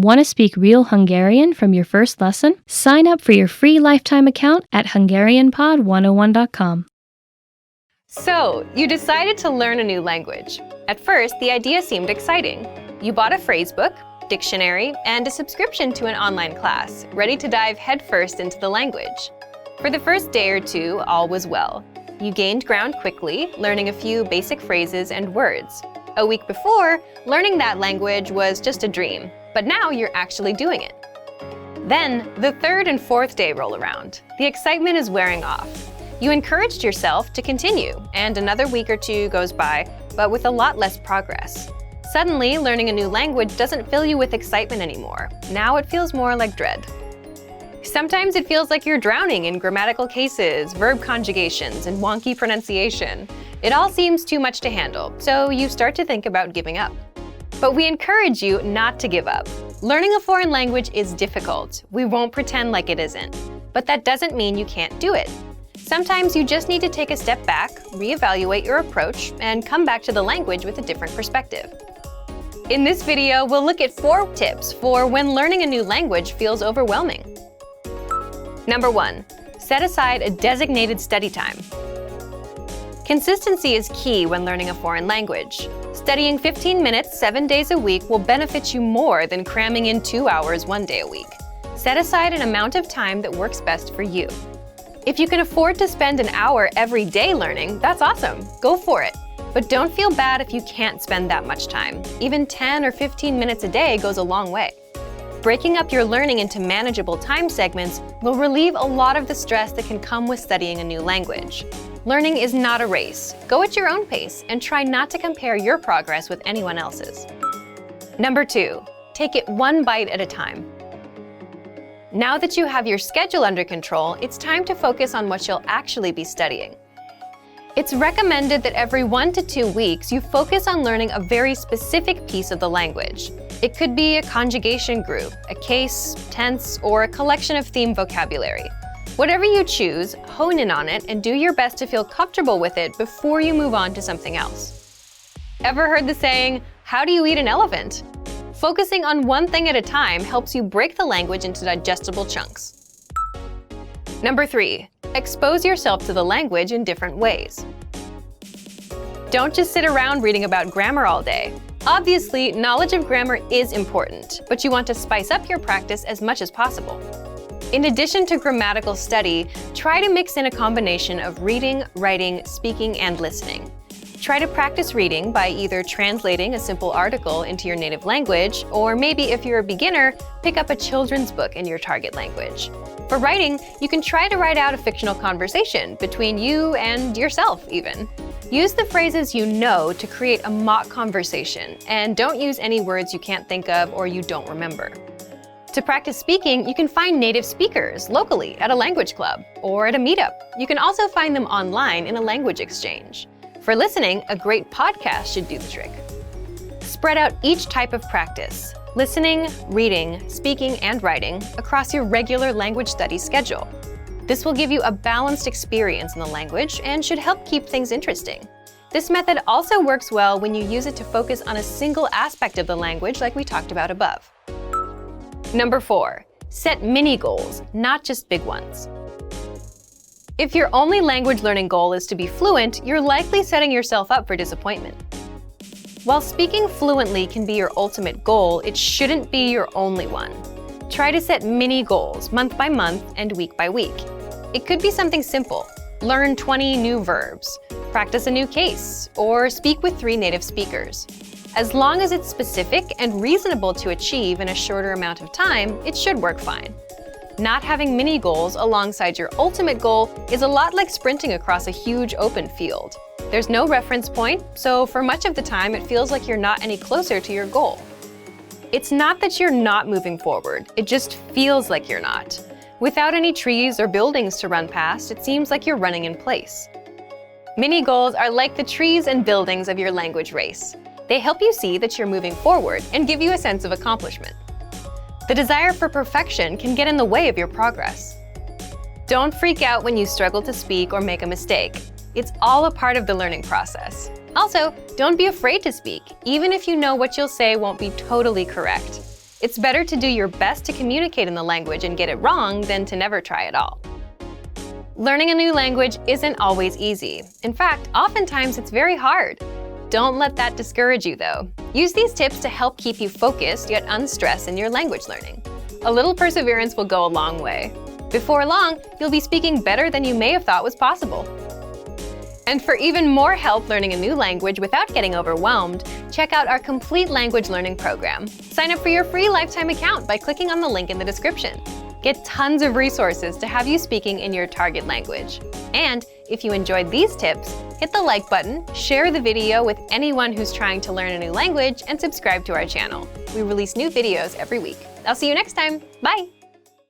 Want to speak real Hungarian from your first lesson? Sign up for your free lifetime account at HungarianPod101.com. So, you decided to learn a new language. At first, the idea seemed exciting. You bought a phrasebook, dictionary, and a subscription to an online class, ready to dive headfirst into the language. For the first day or two, all was well. You gained ground quickly, learning a few basic phrases and words. A week before, learning that language was just a dream, but now you're actually doing it. Then, the third and fourth day roll around. The excitement is wearing off. You encouraged yourself to continue, and another week or two goes by, but with a lot less progress. Suddenly, learning a new language doesn't fill you with excitement anymore. Now it feels more like dread. Sometimes it feels like you're drowning in grammatical cases, verb conjugations, and wonky pronunciation. It all seems too much to handle, so you start to think about giving up. But we encourage you not to give up. Learning a foreign language is difficult. We won't pretend like it isn't. But that doesn't mean you can't do it. Sometimes you just need to take a step back, reevaluate your approach, and come back to the language with a different perspective. In this video, we'll look at 4 tips for when learning a new language feels overwhelming. Number 1. Set aside a designated study time. Consistency is key when learning a foreign language. Studying 15 minutes 7 days a week will benefit you more than cramming in 2 hours 1 day a week. Set aside an amount of time that works best for you. If you can afford to spend an hour every day learning, that's awesome. Go for it. But don't feel bad if you can't spend that much time. Even 10 or 15 minutes a day goes a long way. Breaking up your learning into manageable time segments will relieve a lot of the stress that can come with studying a new language. Learning is not a race. Go at your own pace and try not to compare your progress with anyone else's. Number 2. Take it one bite at a time. Now that you have your schedule under control, it's time to focus on what you'll actually be studying. It's recommended that every 1 to 2 weeks you focus on learning a very specific piece of the language. It could be a conjugation group, a case, tense, or a collection of theme vocabulary. Whatever you choose, hone in on it and do your best to feel comfortable with it before you move on to something else. Ever heard the saying, "How do you eat an elephant?" Focusing on one thing at a time helps you break the language into digestible chunks. Number 3. Expose yourself to the language in different ways. Don't just sit around reading about grammar all day. Obviously, knowledge of grammar is important, but you want to spice up your practice as much as possible. In addition to grammatical study, try to mix in a combination of reading, writing, speaking, and listening. Try to practice reading by either translating a simple article into your native language, or maybe if you're a beginner, pick up a children's book in your target language. For writing, you can try to write out a fictional conversation between you and yourself even. Use the phrases you know to create a mock conversation, and don't use any words you can't think of or you don't remember. To practice speaking, you can find native speakers locally at a language club or at a meetup. You can also find them online in a language exchange. For listening, a great podcast should do the trick. Spread out each type of practice, listening, reading, speaking, and writing, across your regular language study schedule. This will give you a balanced experience in the language and should help keep things interesting. This method also works well when you use it to focus on a single aspect of the language like we talked about above. Number 4. Set mini goals, not just big ones. If your only language learning goal is to be fluent, you're likely setting yourself up for disappointment. While speaking fluently can be your ultimate goal, it shouldn't be your only one. Try to set mini goals, month by month and week by week. It could be something simple. Learn 20 new verbs, practice a new case, or speak with 3 native speakers. As long as it's specific and reasonable to achieve in a shorter amount of time, it should work fine. Not having mini goals alongside your ultimate goal is a lot like sprinting across a huge open field. There's no reference point, so for much of the time it feels like you're not any closer to your goal. It's not that you're not moving forward, it just feels like you're not. Without any trees or buildings to run past, it seems like you're running in place. Mini goals are like the trees and buildings of your language race. They help you see that you're moving forward and give you a sense of accomplishment. The desire for perfection can get in the way of your progress. Don't freak out when you struggle to speak or make a mistake. It's all a part of the learning process. Also, don't be afraid to speak, even if you know what you'll say won't be totally correct. It's better to do your best to communicate in the language and get it wrong than to never try at all. Learning a new language isn't always easy. In fact, oftentimes it's very hard. Don't let that discourage you, though. Use these tips to help keep you focused yet unstressed in your language learning. A little perseverance will go a long way. Before long, you'll be speaking better than you may have thought was possible. And for even more help learning a new language without getting overwhelmed, check out our complete language learning program. Sign up for your free lifetime account by clicking on the link in the description. Get tons of resources to have you speaking in your target language. And if you enjoyed these tips, hit the like button, share the video with anyone who's trying to learn a new language, and subscribe to our channel. We release new videos every week. I'll see you next time. Bye!